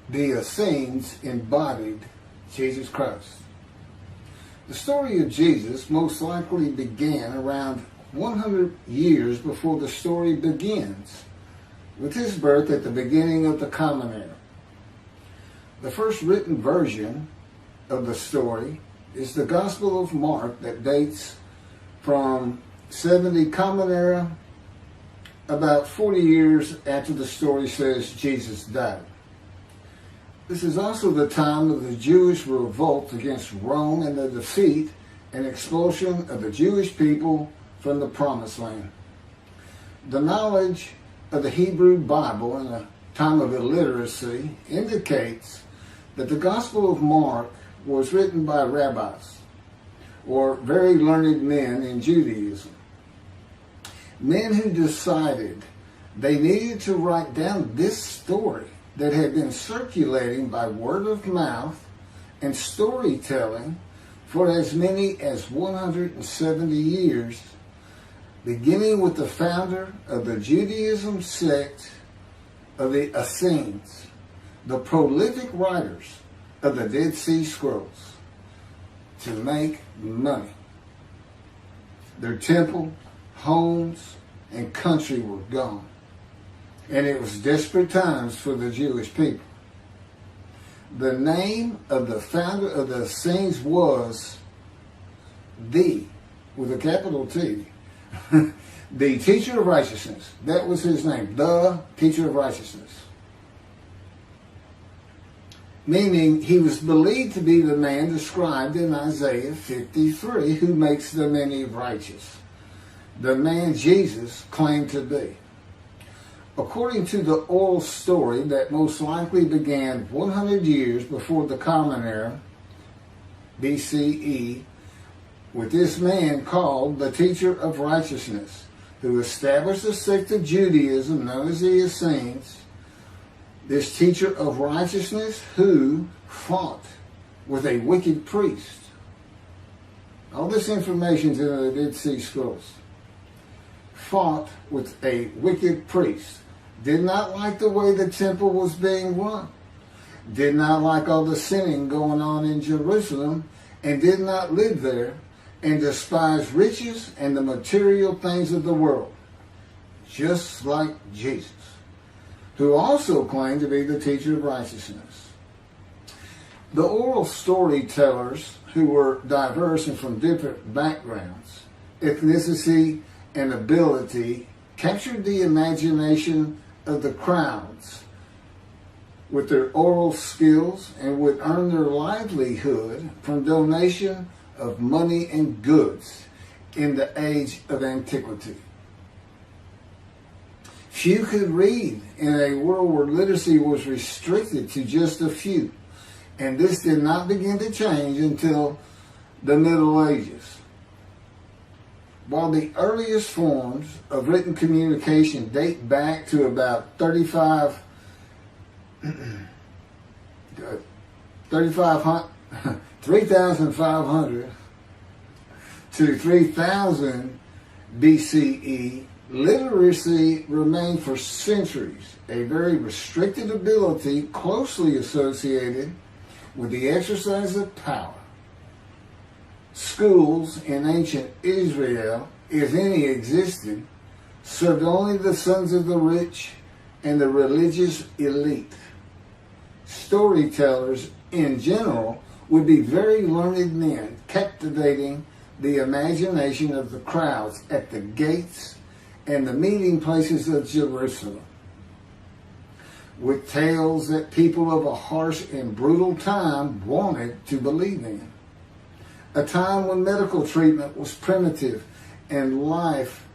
the Essenes embodied Jesus Christ. The story of Jesus most likely began around 100 years before the story begins, with his birth at the beginning of the Common Era. The first written version of the story is the Gospel of Mark that dates from 70 Common Era, about 40 years after the story says Jesus died. This is also the time of the Jewish revolt against Rome and the defeat and expulsion of the Jewish people from the Promised Land. The knowledge of the Hebrew Bible in a time of illiteracy indicates that the Gospel of Mark was written by rabbis, or very learned men in Judaism. Men who decided they needed to write down this story that had been circulating by word of mouth and storytelling for as many as 170 years, beginning with the founder of the Judaism sect of the Essenes, the prolific writers of the Dead Sea Scrolls, to make money. Their temple, homes, and country were gone. And it was desperate times for the Jewish people. The name of the founder of the Essenes was with a capital T, the teacher of righteousness. That was his name, the teacher of righteousness. Meaning he was believed to be the man described in Isaiah 53 who makes the many righteous. The man Jesus claimed to be. According to the oral story that most likely began 100 years before the Common Era, BCE, with this man called the teacher of righteousness, who established a sect of Judaism known as the Essenes, this teacher of righteousness who fought with a wicked priest. All this information is in the Dead Sea Scrolls. Fought with a wicked priest. Did not like the way the temple was being run. Did not like all the sinning going on in Jerusalem, and did not live there, and despised riches and the material things of the world, just like Jesus, who also claimed to be the teacher of righteousness. The oral storytellers, who were diverse and from different backgrounds, ethnicity, and ability, captured the imagination of the crowds with their oral skills and would earn their livelihood from donation of money and goods in the age of antiquity. Few could read in a world where literacy was restricted to just a few, and this did not begin to change until the Middle Ages. While the earliest forms of written communication date back to about 3,500 to 3,000 BCE, literacy remained for centuries a very restricted ability closely associated with the exercise of power. Schools in ancient Israel, if any existed, served only the sons of the rich and the religious elite. Storytellers, in general, would be very learned men, captivating the imagination of the crowds at the gates and the meeting places of Jerusalem, with tales that people of a harsh and brutal time wanted to believe in. A time when medical treatment was primitive and life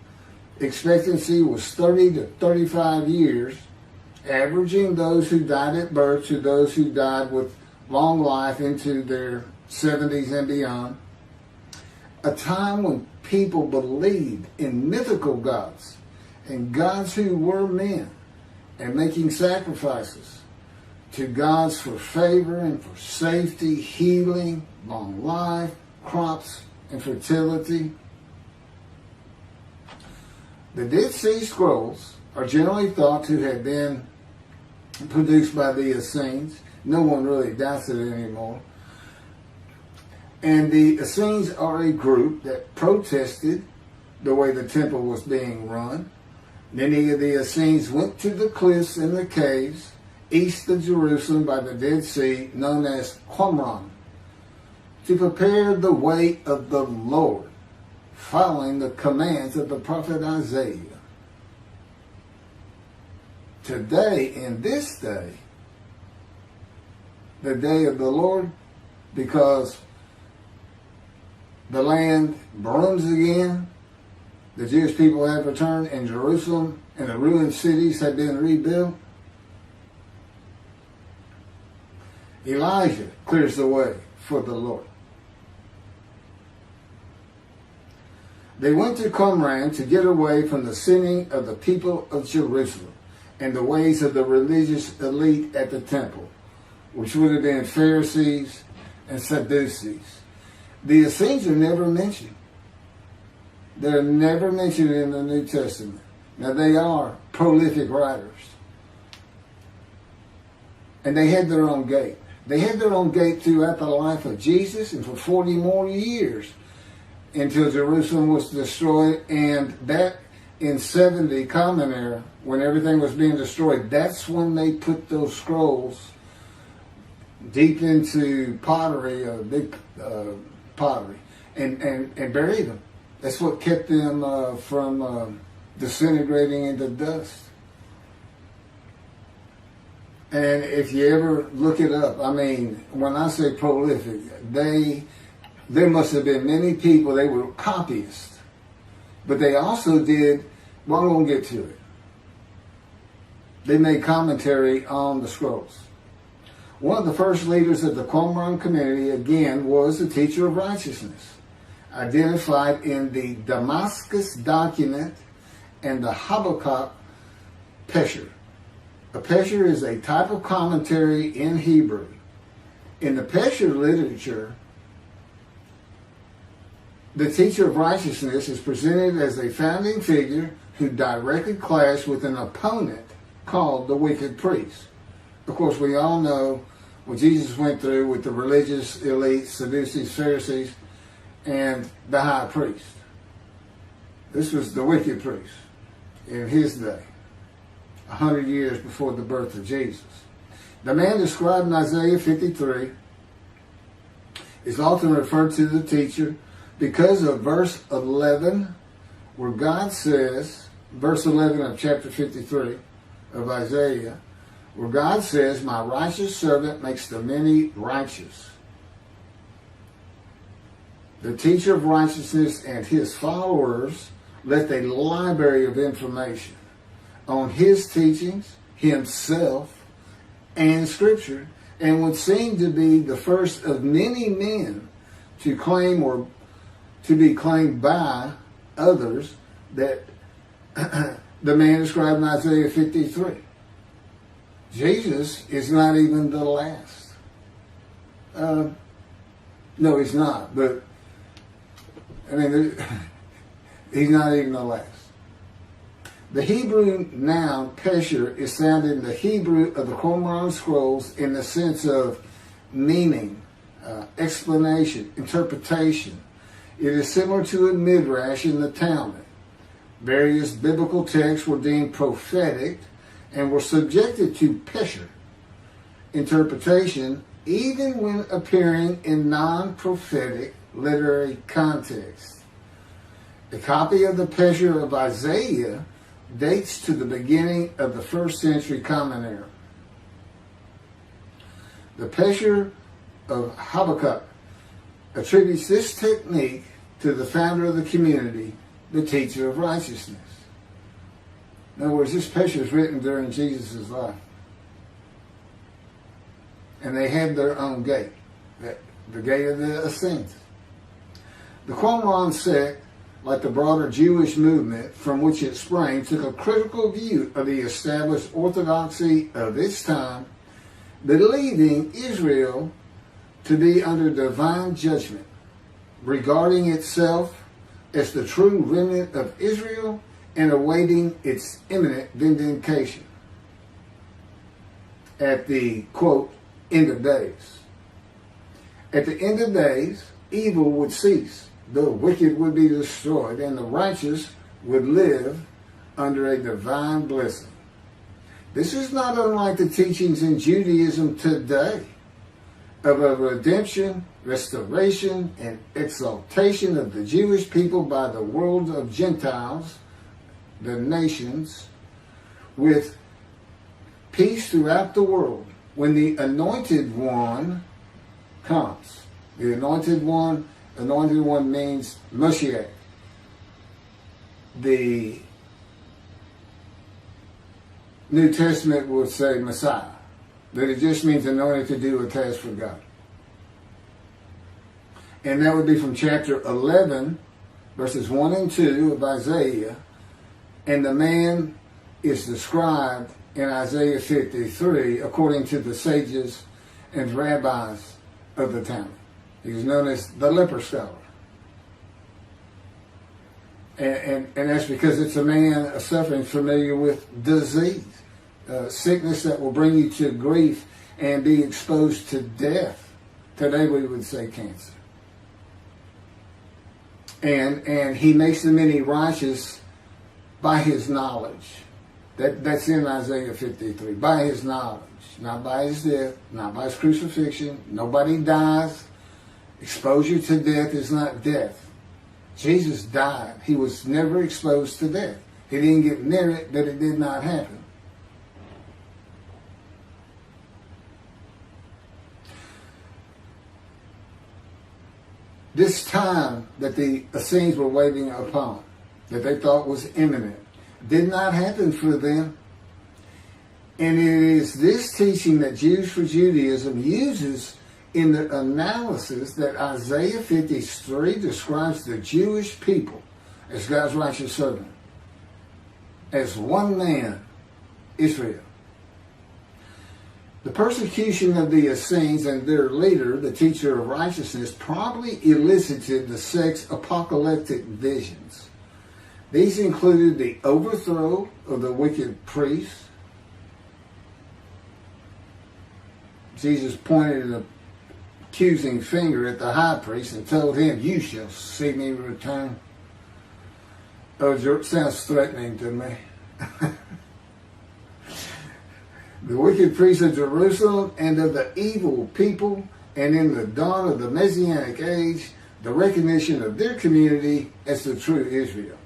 expectancy was 30 to 35 years, averaging those who died at birth to those who died with long life into their 70s and beyond. A time when people believed in mythical gods and gods who were men and making sacrifices to gods for favor and for safety, healing, long life, crops, and fertility. The Dead Sea Scrolls are generally thought to have been produced by the Essenes. No one really doubts it anymore. And the Essenes are a group that protested the way the temple was being run. Many of the Essenes went to the cliffs and the caves east of Jerusalem by the Dead Sea, known as Qumran, to prepare the way of the Lord, following the commands of the prophet Isaiah. Today, in this day, the day of the Lord, because the land blooms again, the Jewish people have returned in Jerusalem, and the ruined cities have been rebuilt. Elijah clears the way for the Lord. They went to Qumran to get away from the sinning of the people of Jerusalem and the ways of the religious elite at the temple, which would have been Pharisees and Sadducees. The Essenes are never mentioned. They're never mentioned in the New Testament. Now, they are prolific writers. And they had their own gate. They had their own gate throughout the life of Jesus and for 40 more years until Jerusalem was destroyed. And that in 70 Common Era, when everything was being destroyed, that's when they put those scrolls deep into pottery, big pottery, and buried them. That's what kept them from disintegrating into dust. And if you ever look it up, I mean, when I say prolific, there must have been many people, they were copyists. But they also did, well, I'm going to get to it. They made commentary on the scrolls. One of the first leaders of the Qumran community, again, was the teacher of righteousness, identified in the Damascus document and the Habakkuk Pesher. A Pesher is a type of commentary in Hebrew. In the Pesher literature, the teacher of righteousness is presented as a founding figure who directly clashed with an opponent called the wicked priest. Of course, we all know what Jesus went through with the religious elite, Sadducees, Pharisees, and the high priest. This was the wicked priest in his day, 100 years before the birth of Jesus. The man described in Isaiah 53 is often referred to the teacher because of verse 11, where God says, verse 11 of chapter 53 of Isaiah, where God says, "My righteous servant makes the many righteous." The teacher of righteousness and his followers left a library of information on his teachings, himself, and Scripture, and would seem to be the first of many men to claim or to be claimed by others that the man described in Isaiah 53. Jesus is not even the last. No, he's not, but I mean, he's not even the last. The Hebrew noun pesher is found in the Hebrew of the Qumran scrolls in the sense of meaning, explanation, interpretation. It is similar to a midrash in the Talmud. Various biblical texts were deemed prophetic and were subjected to pesher interpretation even when appearing in non-prophetic literary context. A copy of the pesher of Isaiah dates to the beginning of the 1st century Common Era. The pesher of Habakkuk attributes this technique to the founder of the community, the teacher of righteousness. In other words, this pesher is written during Jesus' life. And they had their own gate, the gate of the Essenes. The Qumran sect, like the broader Jewish movement from which it sprang, took a critical view of the established orthodoxy of its time, believing Israel to be under divine judgment, regarding itself as the true remnant of Israel and awaiting its imminent vindication. at the, quote, end of days. At the end of days, evil would cease, the wicked would be destroyed, and the righteous would live under a divine blessing. This is not unlike the teachings in Judaism today of a redemption, restoration, and exaltation of the Jewish people by the world of Gentiles, the nations, with peace throughout the world when the Anointed One comes. The Anointed One means Mashiach. The New Testament would say Messiah, that it just means anointed to do a task for God. And that would be from chapter 11, verses 1 and 2 of Isaiah. And the man is described in Isaiah 53 according to the sages and rabbis of the time. He was known as the leper scholar. And that's because it's a man suffering familiar with disease, sickness that will bring you to grief and be exposed to death. Today we would say cancer. And he makes the many righteous by his knowledge. That's in Isaiah 53. By his knowledge, not by his death, not by his crucifixion. Nobody dies. Exposure to death is not death. Jesus died. He was never exposed to death. He didn't get near it, but it did not happen. This time that the Essenes were waiting upon, that they thought was imminent, did not happen for them. And it is this teaching that Jews for Judaism uses in the analysis that Isaiah 53 describes the Jewish people as God's righteous servant, as one man, Israel. The persecution of the Essenes and their leader, the teacher of righteousness, probably elicited the sect's apocalyptic visions. These included the overthrow of the wicked priests. Jesus pointed an accusing finger at the high priest and told him, "You shall see me return." Oh, it sounds threatening to me. The wicked priests of Jerusalem and of the evil people, and in the dawn of the Messianic age, the recognition of their community as the true Israel.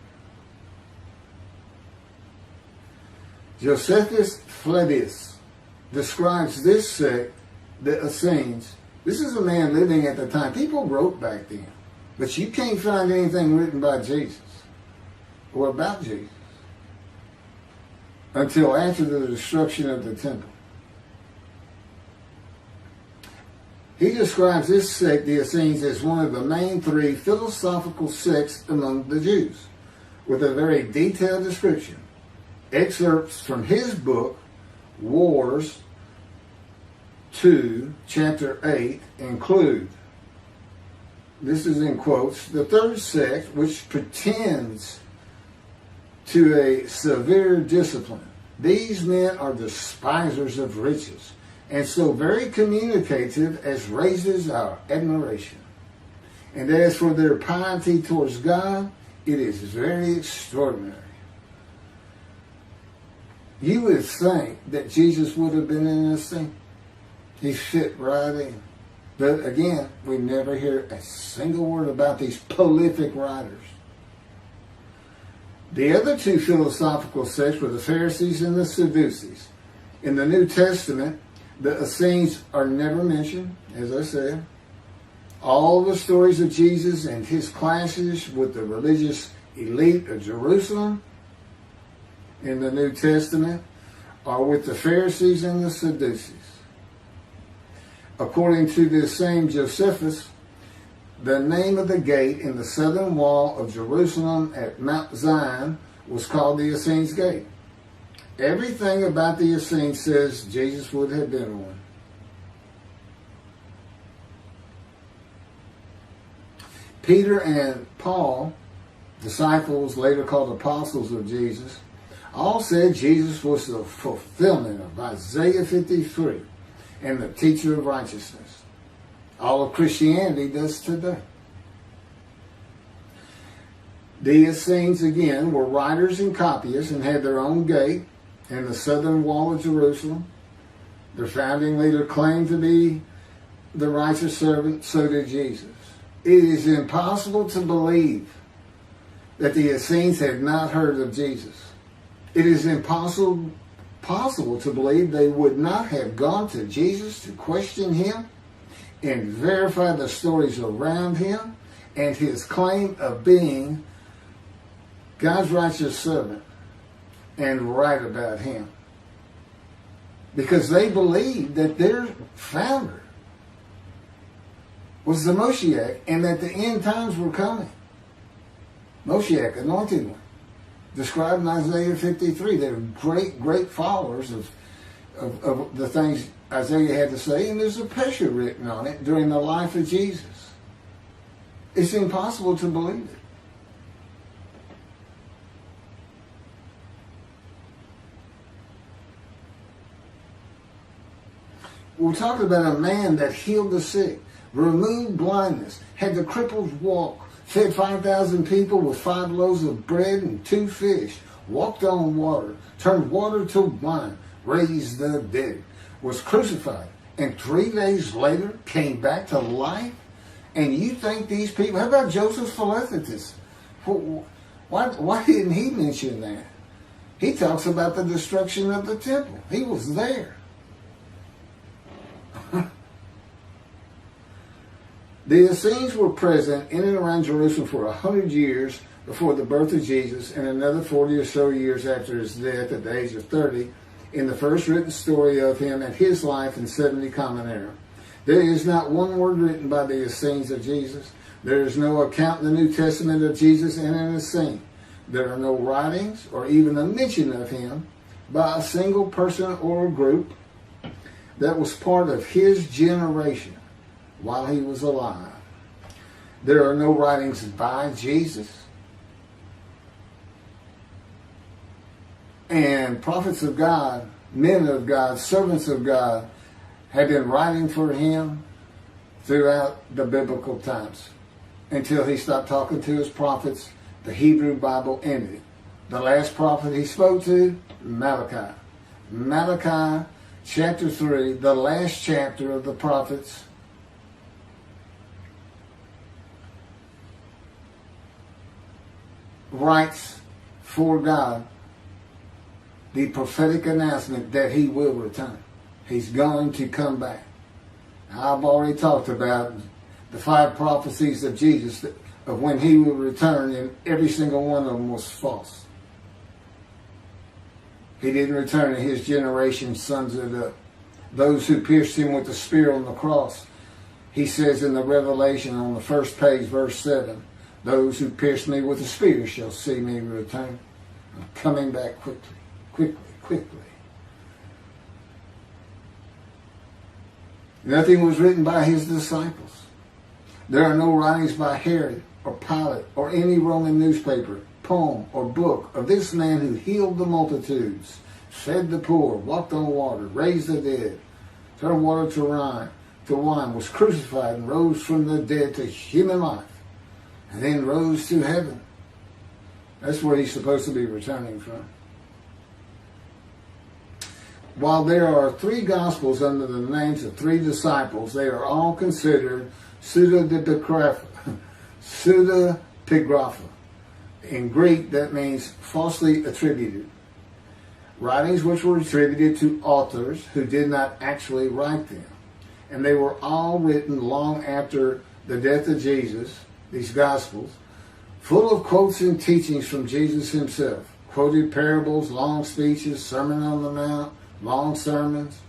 Josephus Flavius describes this sect, the Essenes. This is a man living at the time. People wrote back then, but you can't find anything written by Jesus or about Jesus until after the destruction of the temple. He describes this sect, the Essenes, as one of the main three philosophical sects among the Jews, with a very detailed description. Excerpts from his book, Wars 2, chapter 8, include, this is in quotes, the third sect, which pretends to a severe discipline. These men are despisers of riches, and so very communicative as raises our admiration. And as for their piety towards God, it is very extraordinary. You would think that Jesus would have been in this thing. He fit right in. But again, we never hear a single word about these prolific writers. The other two philosophical sects were the Pharisees and the Sadducees. In the New Testament, the Essenes are never mentioned, as I said. All the stories of Jesus and his clashes with the religious elite of Jerusalem in the New Testament are with the Pharisees and the Sadducees. According to this same Josephus, the name of the gate in the southern wall of Jerusalem at Mount Zion was called the Essenes Gate. Everything about the Essenes says Jesus would have been one. Peter and Paul, disciples later called apostles of Jesus, all said Jesus was the fulfillment of Isaiah 53 and the teacher of righteousness. All of Christianity does today. The Essenes, again, were writers and copyists and had their own gate in the southern wall of Jerusalem. Their founding leader claimed to be the righteous servant, so did Jesus. It is impossible to believe that the Essenes had not heard of Jesus. It is impossible to believe they would not have gone to Jesus to question him and verify the stories around him and his claim of being God's righteous servant and right about him. Because they believed that their founder was the Moshiach and that the end times were coming. Moshiach, anointed one, described in Isaiah 53. They're great followers of the things Isaiah had to say, and there's a pesher written on it during the life of Jesus. It's impossible to believe it. We're talking about a man that healed the sick, removed blindness, had the cripples walk, fed 5,000 people with 5 loaves of bread and 2 fish, walked on water, turned water to wine, raised the dead, was crucified, and 3 days later came back to life? And you think these people, how about Joseph Philadelphus? Why didn't he mention that? He talks about the destruction of the temple. He was there. The Essenes were present in and around Jerusalem for 100 years before the birth of Jesus and another 40 or so years after his death at the age of 30 in the first written story of him and his life in 70 Common Era. There is not one word written by the Essenes of Jesus. There is no account in the New Testament of Jesus and an Essene. There are no writings or even a mention of him by a single person or a group that was part of his generation while he was alive. There are no writings by Jesus. And prophets of God, men of God, servants of God have been writing for him throughout the biblical times until he stopped talking to his prophets. The Hebrew Bible ended. The last prophet he spoke to, Malachi. Malachi chapter 3, the last chapter of the prophets, writes for God the prophetic announcement that he will return. He's going to come back. Now, I've already talked about the 5 prophecies of Jesus of when he will return, and every single one of them was false. He didn't return, and his generation sums it up. Those who pierced him with the spear on the cross, he says in the Revelation on the first page, verse 7, those who pierced me with the spear shall see me return. I'm coming back quickly. Nothing was written by his disciples. There are no writings by Herod or Pilate or any Roman newspaper, poem, or book of this man who healed the multitudes, fed the poor, walked on water, raised the dead, turned water to wine, was crucified and rose from the dead to human life, and then rose to heaven. That's where he's supposed to be returning from. While there are 3 Gospels under the names of 3 disciples, they are all considered pseudepigrapha. In Greek, that means falsely attributed. Writings which were attributed to authors who did not actually write them. And they were all written long after the death of Jesus, these Gospels, full of quotes and teachings from Jesus himself. Quoted parables, long speeches, Sermon on the Mount, long sermons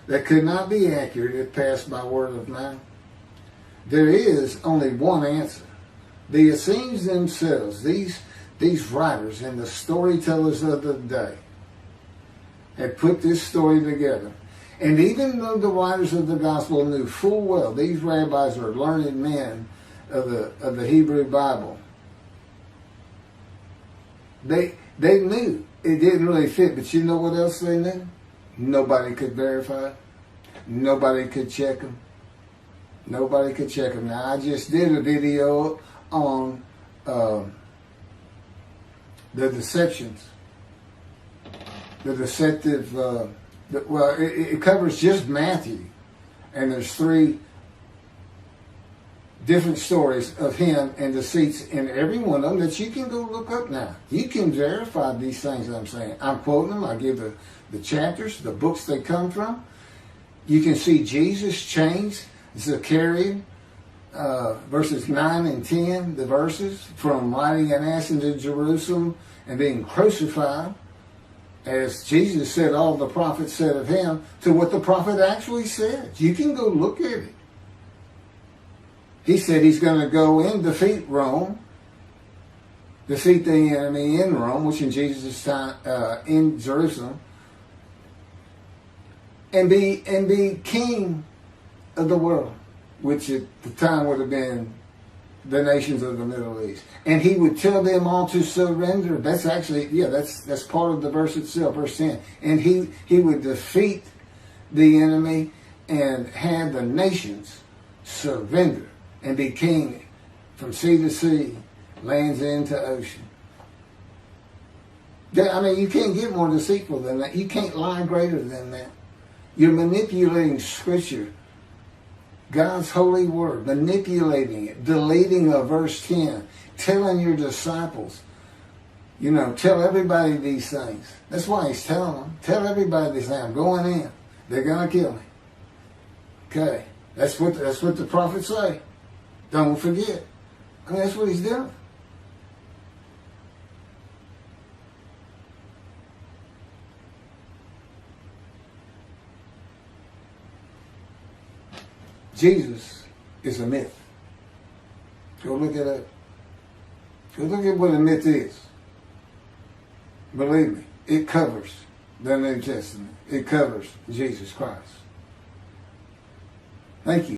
that could not be accurate if passed by word of mouth. There is only one answer. The Essenes themselves, these writers and the storytellers of the day, had put this story together. And even though the writers of the gospel knew full well these rabbis are learned men of the Hebrew Bible, they knew it didn't really fit. But you know what else they knew? Nobody could verify it. Nobody could check them. Nobody could check them. Now, I just did a video on the deceptions. The deceptive, it covers just Matthew. And there's 3 different stories of him and deceits in every one of them that you can go look up now. You can verify these things that I'm saying. I'm quoting them. I give the chapters, the books they come from. You can see Jesus changed Zechariah, verses 9 and 10, the verses, from riding an ass into Jerusalem and being crucified, as Jesus said all the prophets said of him, to what the prophet actually said. You can go look at it. He said he's going to go and defeat Rome, defeat the enemy in Rome, which in Jesus' time, in Jerusalem, and be king of the world, which at the time would have been the nations of the Middle East. And he would tell them all to surrender. That's actually, that's part of the verse itself, verse 10. And he would defeat the enemy and have the nations surrender and be king from sea to sea, lands into ocean. I mean, you can't get more deceitful than that. You can't lie greater than that. You're manipulating Scripture, God's holy word, manipulating it, deleting a verse 10, telling your disciples, tell everybody these things. That's why he's telling them. Tell everybody these things. I'm going in. They're going to kill me. Okay. That's what the prophets say. Don't forget. I mean, that's what he's doing. Jesus is a myth. Go look it up. Go look at what a myth is. Believe me, it covers the New Testament. It covers Jesus Christ. Thank you.